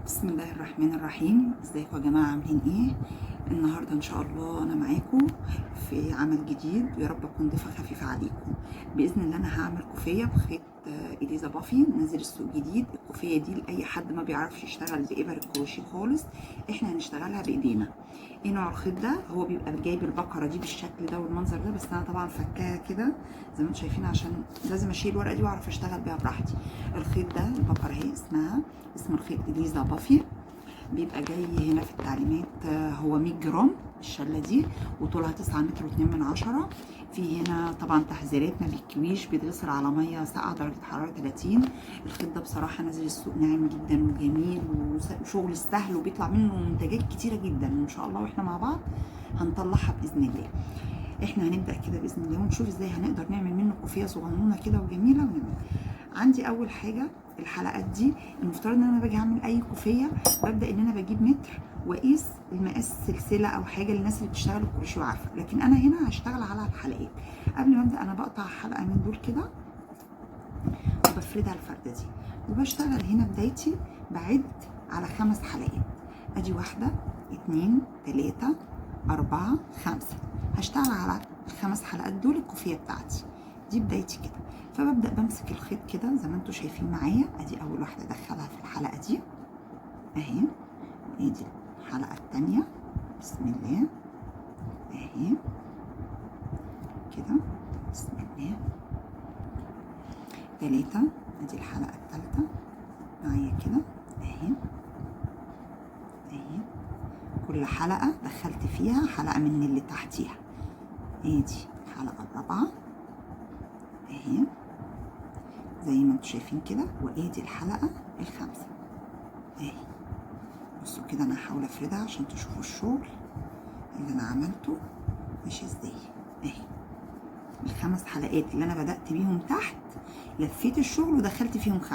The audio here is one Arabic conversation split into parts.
بسم الله الرحمن الرحيم. ازيكم يا جماعه؟ عاملين ايه؟ النهارده ان شاء الله انا معاكم في عمل جديد، ويا رب اكون ضيفه خفيفه عليكم باذن الله. انا هعمل كوفيه بخيط اليزا بافي نازل السوق جديد. الكوفيه دي لاي حد ما بيعرفش يشتغل بابر الكروشيه خالص، احنا هنشتغلها بايدينا. ايه نوع الخيط ده؟ هو بيبقى جايب البقره دي بالشكل ده والمنظر ده، بس انا طبعا فكاها كده زي ما انتم شايفين عشان لازم اشيل الورقه دي واعرف اشتغل بيها براحتي. الخيط ده البقره اهي اسم الخيط اليزا بافي. بيبقى جاي هنا في التعليمات هو 100 جرام الشله دي، وطولها 9 متر و2 من 10. في هنا طبعا تحذيرات: ما بيتكويش، بيتغسل على ميه ساقعه درجه حراره 30. الخيط ده بصراحه نازل السوق ناعم جدا وجميل وشغل سهل، وبيطلع منه منتجات كتيره جدا ان شاء الله، واحنا مع بعض هنطلعها باذن الله. احنا هنبدا كده باذن الله ونشوف ازاي هنقدر نعمل منه كوفيه صغنونه كده وجميله عندي اول حاجه الحلقات دي. المفترض ان انا باجي اعمل اي كوفيه ببدا ان انا بجيب متر واقيس المقاس سلسله او حاجه للناس اللي بتشتغل الكروشيه وعارفه، لكن انا هنا هشتغل على الحلقات. قبل ما ابدا انا بقطع حلقه من دول كده وبفردها الفرده دي، وبشتغل هنا بدايتي بعد على 5 حلقات. ادي 1 2 3 4 5. هشتغل على ال5 حلقات دول الكوفيه بتاعتي دي بدايتي كده. فببدا بمسك الخيط كده زي ما انتم شايفين معايا. ادي اول واحده ادخلها في الحلقه دي اهي، وادي الحلقه الثانيه بسم الله اهي كده بسم الله 3. ادي الحلقه الثالثه معايا كده اهي اهي. كل حلقه دخلت فيها حلقه من اللي تحتيها. ادي الحلقه الرابعه اهي زي ما انتم شايفين كده، وادي الحلقه الخامسه اهي. بصوا كده انا هحاول افردها عشان تشوفوا الشغل اللي انا عملته ماشي ازاي اهي. ال5 حلقات اللي انا بدات بيهم تحت لفيت الشغل ودخلت فيهم 5،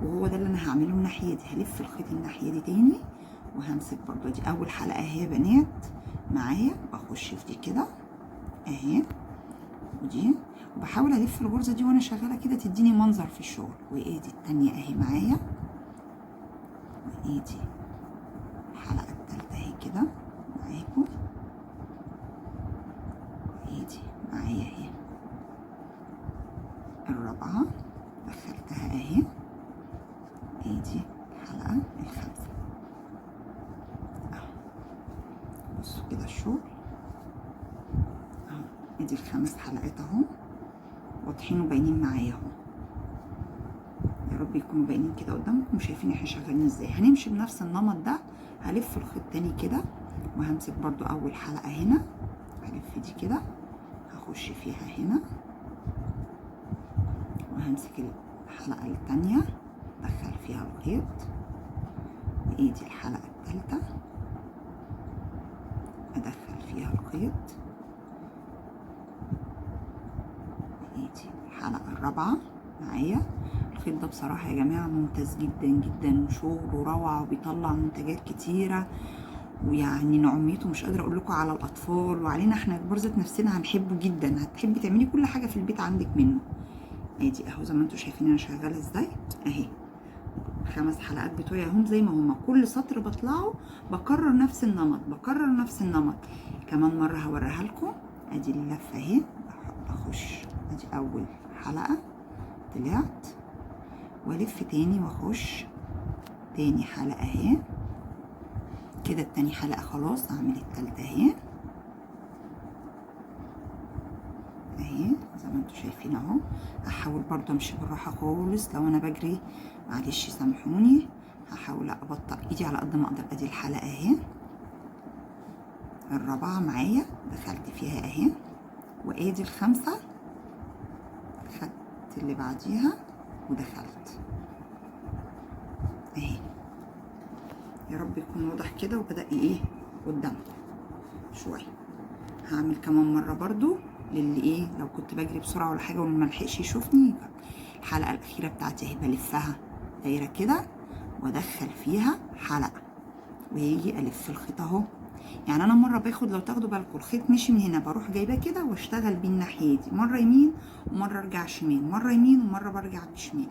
وهو ده اللي انا هعمله الناحيه دي. هلف الخيط الناحيه دي تاني وهمسك برضو. دي اول حلقه اهي يا بنات معايا، بخش في دي كده اهي ودي، وبحاول الف الغرزه دي وانا شغاله كده تديني منظر في الشغل. وايدي التانيه اهي معايا، وايدي الحلقه التالته اهي كده معاكم، وايدي معايا اهي الرابعه دخلتها اهي، ايدي الحلقه الخامسه اهو. بصوا كده الشغل اهو. ادي ال5 حلقات اهو واضحين وباينين معايا اهو، يا رب يكونوا باينين كده قدامكم شايفين احنا شغالين ازاي. هنمشي بنفس النمط ده. هلف الخيط تاني كده وهمسك برضو اول حلقه هنا، هلف دي كده هخش فيها هنا، وهمسك الحلقه التانيه ادخل فيها الخيط، وايدي الحلقه التالته ادخل فيها الخيط، وايدي الحلقه الرابعه معايا. الخيط ده بصراحه يا جماعه ممتاز جدا جدا وشغله روعه وبيطلع منتجات كتيره، ويعني نعوميته مش قادره اقول لكم على الاطفال وعلينا احنا كبار ذات نفسنا هنحبه جدا. هتحبي تعملي كل حاجه في البيت عندك منه. ادي اهو زي ما انتم شايفين انا شغاله ازاي اهي. 5 حلقات بتوعي اهم زي ما هما، كل سطر بطلعه بكرر نفس النمط بكرر نفس النمط. كمان مره هوريها لكم. ادي اللفه اهي بخش، ادي اول حلقه طلعت والف تاني واخش تاني حلقه اهي كده. التاني حلقه خلاص هعمل التالتة اهي اهي زي ما انتم شايفين اهو. هحاول برضو امشي بالراحه خالص، لو انا بجري معلش سامحوني. هحاول ابطأ ايدي على قد ما اقدر. ادي الحلقه اهي الرابعه معايا دخلت فيها اهي، وادي ال5 خدت اللي بعديها ودخلت اهي. يا رب يكون واضح كده وبدأ ايه قدامكم شويه. هعمل كمان مره برضو للي ايه لو كنت بجري بسرعه ولا حاجه واللي ملحقش يشوفني. الحلقه الاخيره بتاعتي اهي بلفها دايره كده وادخل فيها حلقه، ويجي الف الخيط اهو. يعني انا مره باخد، لو تاخدوا بالكم الخيط مشي من هنا بروح جايباه كده واشتغل بيه الناحيه دي، مره يمين ومره ارجع شمال، مره يمين ومره برجع بشمال.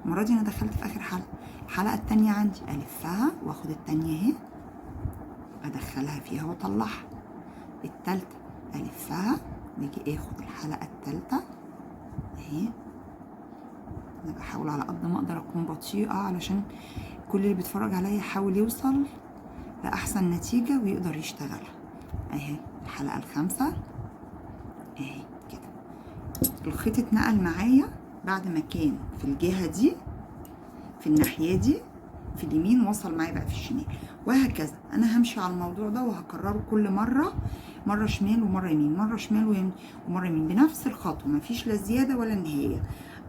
المره دي انا دخلت في اخر حلقه. الحلقه التانية عندي الفها واخد التانية اهي ادخلها فيها واطلعها. التالتة الفها واجي اخد الحلقه التالتة اهي. انا بحاول على قد ما اقدر اكون بطيئه علشان كل اللي بيتفرج عليا يحاول يوصل لاحسن نتيجه ويقدر يشتغلها. اهي الحلقه الخامسة اهي كده. الخيط اتنقل معايا بعد ما كان في الجهه دي في الناحيه دي في اليمين، وصل معايا بقى في الشمال، وهكذا. انا همشي على الموضوع ده وهكرره كل مره شمال ومره يمين، مره شمال ومره يمين بنفس الخطوه، مفيش لا زياده ولا نهايه.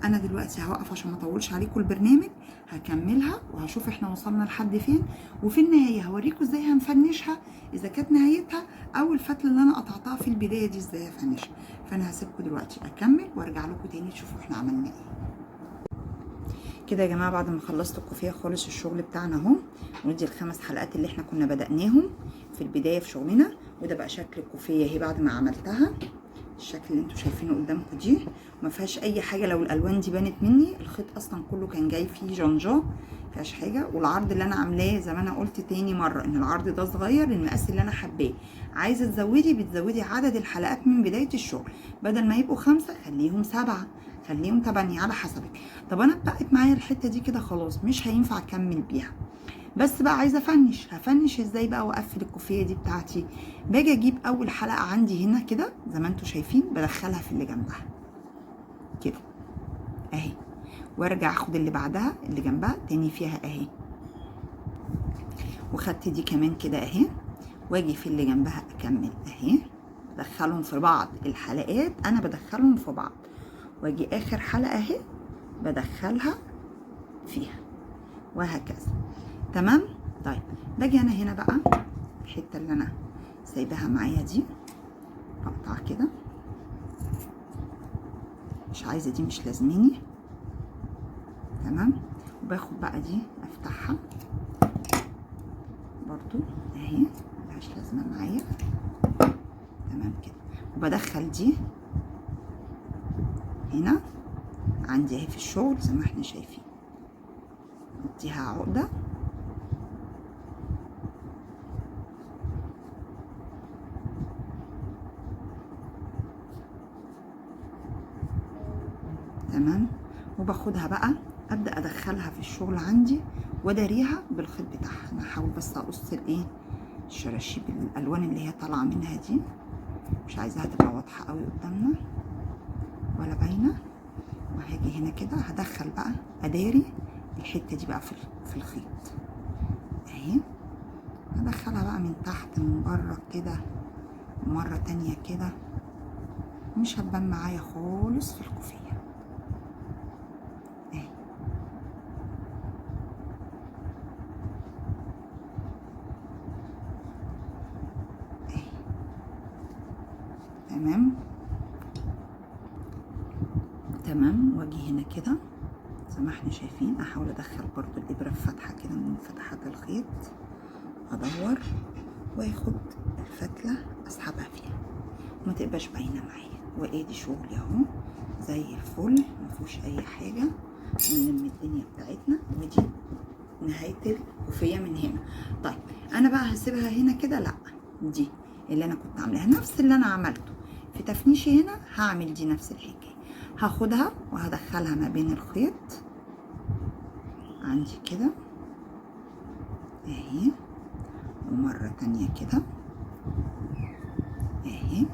انا دلوقتي هوقف عشان ما اطولش عليكم البرنامج، هكملها وهشوف احنا وصلنا لحد فين، وفي النهايه هوريكم ازاي هنفنشها اذا كانت نهايتها، او الفتله اللي انا قطعتها في البدايه دي ازاي هفنشها. فانا هسيبكم دلوقتي اكمل وارجع لكم تاني تشوفوا احنا عملنا ايه. كده يا جماعه بعد ما خلصت الكوفيه خالص الشغل بتاعنا اهو، ودي ال5 حلقات اللي احنا كنا بدأناهم في البدايه في شغلنا، وده بقى شكل الكوفيه اهي بعد ما عملتها. الشكل اللي انتوا شايفينه قدامكم دي ما فيهاش اي حاجه، لو الالوان دي بانت مني الخيط اصلا كله كان جاي فيه جنجاه، ما فيهاش حاجه. والعرض اللي انا عاملاه زي ما انا قلت تاني مره ان العرض ده صغير المقاس اللي انا حباه. عايزه تزودي بتزودي عدد الحلقات من بدايه الشغل، بدل ما يبقوا 5 خليهم 7، خليهم 8 على حسبك. طب انا بقت معايا الحته دي كده خلاص مش هينفع اكمل بيها، بس بقى عايزه هفنش ازاي بقى واقفل الكوفيه دي بتاعتي. باجي اجيب اول حلقه عندي هنا كده زي ما انتوا شايفين، بدخلها في اللي جنبها كده اهي، وارجع اخد اللي بعدها اللي جنبها تاني فيها اهي، وخدت دي كمان كده اهي، واجي في اللي جنبها اكمل اهي، بدخلهم في بعض. الحلقات انا بدخلهم في بعض، واجي اخر حلقه اهي بدخلها فيها، وهكذا. تمام. طيب باجي انا هنا بقى الحته اللي انا سايباها معايا دي بقطع كده، مش عايزه دي مش لازميني. تمام. وباخد بقى دي افتحها برضو اهي ملهاش لازمه معايا. تمام كده. وبدخل دي هنا عندي اهي في الشغل زي ما احنا شايفين، اديها عقده تمام. وباخدها بقى ابدا ادخلها في الشغل عندي واداريها بالخيط بتاعها. انا هحاول بس اقص الايه الشراشيب الالوان اللي هي طالعه منها دي، مش عايزاها تبقى واضحه قوي قدامنا ولا باينه. وهاجي هنا كده هدخل بقى اداري الحته دي بقى في الخيط اهي، هدخلها بقى من تحت من بره كده، مره تانية كده، مش هتبان معايا خالص في الكوفيه اهي. اهي تمام. تمام. واجي هنا كده زي ما احنا شايفين، احاول ادخل برضو الابره في فتحه كده من فتحات الخيط، ادور واخد الفتله اسحبها فيها وما تبقاش باينه معايا. وادي شغلي اهو زي الفل مفيهوش اي حاجه، ونلم الدنيا بتاعتنا. ودي نهايه الكوفيه من هنا. طيب انا بقى هسيبها هنا كده؟ لا، دي اللي انا كنت عاملاها نفس اللي انا عملته في تفنيشي هنا، هعمل دي نفس الحكايه. هاخدها وهدخلها ما بين الخيط عندي كده اهي، ومرة تانية كده اهي،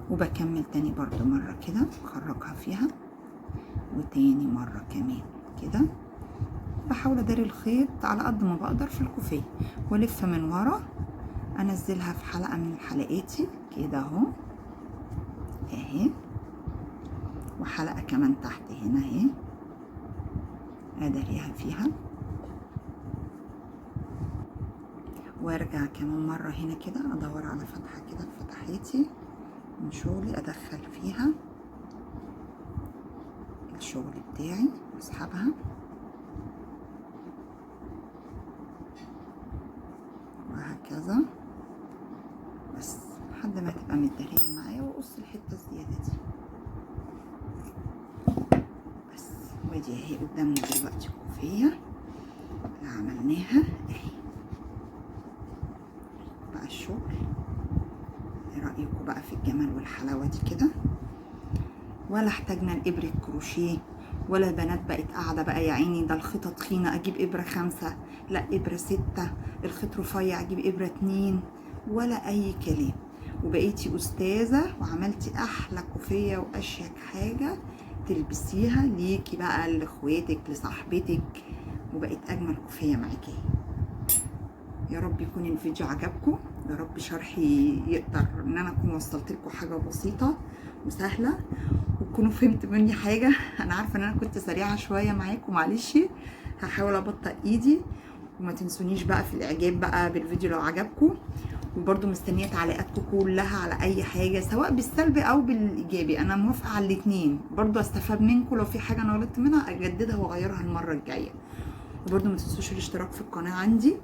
وبكمل تاني برضو مرة كده بخرجها فيها، وتاني مرة كمان كده. بحاول اداري الخيط على قد ما بقدر في الكوفية، والف من ورا انزلها في حلقة من حلقاتي كده اهو اهي، وحلقة كمان تحت هنا اهي اداريها فيها، وارجع كمان مرة هنا كده ادور على فتحة كده في فتحاتي من شغلي ادخل فيها الشغل بتاعي واسحبها، وهكذا بس لحد ما تبقى متدارية معايا، واقص الحتة الزيادة دي بس. ودي اهي قدامنا دلوقتي الكوفيه اللي عملناها اهي. بقى الشغل ايه رايكم بقى في الجمال والحلاوه دي كده؟ ولا احتاجنا الابره كروشيه، ولا البنات بقت قاعده بقى يا عيني ده الخيطه تخينه اجيب ابره 5، لا ابره 6، الخيط رفيع اجيب ابره 2، ولا اي كلام. وبقيتي استاذه وعملتي احلى كوفيه واشيك حاجه تلبسيها ليكي بقى، لاخواتك، لصاحبتك، وبقت اجمل كوفيه معاكي. يا رب يكون الفيديو عجبكم، يا رب شرحي يقدر ان انا اكون وصلت لكم حاجه بسيطه وسهله، وتكونوا فهمت مني حاجه. انا عارفه ان انا كنت سريعه شويه معاكم، معلش هحاول ابطئ ايدي. وما تنسونيش بقى في الاعجاب بقى بالفيديو لو عجبكم، وبرده مستنيه تعليقاتكم كلها على اي حاجه سواء بالسلبي او بالايجابي، انا موافقه على الاثنين، برده استفاد منكم. لو في حاجه انا غلطت منها اجددها واغيرها المره الجايه. وبرده ما تنسوش الاشتراك في القناه عندي،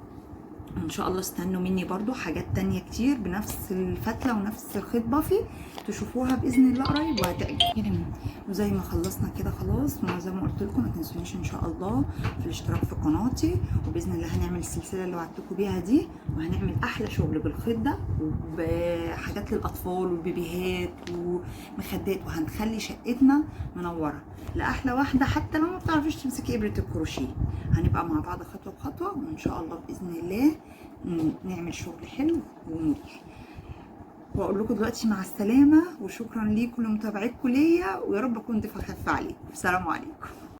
ان شاء الله استنوا مني برضو حاجات تانية كتير بنفس الفتلة ونفس الخيط بافي تشوفوها باذن الله قريب وهتعجبكم. وزي ما خلصنا كده خلاص، زي ما قلت لكم ما تنسونيش ان شاء الله في الاشتراك في قناتي، وباذن الله هنعمل السلسله اللي وعدتكم بيها دي، وهنعمل احلى شغل بالخيط ده وبحاجات للاطفال والبيبيهات ومخدات، وهنخلي شقتنا منوره لاحلى واحده حتى لو ما بتعرفيش تمسكي ابره الكروشيه. هنبقى مع بعض خطوه بخطوه، وان شاء الله باذن الله نعمل شغل حلو ومريح. واقول لكم دلوقتي مع السلامه، وشكرا ليكم لمتابعتكم ليا، ويا رب اكون ضيفه خفيفه عليكم. السلام عليكم.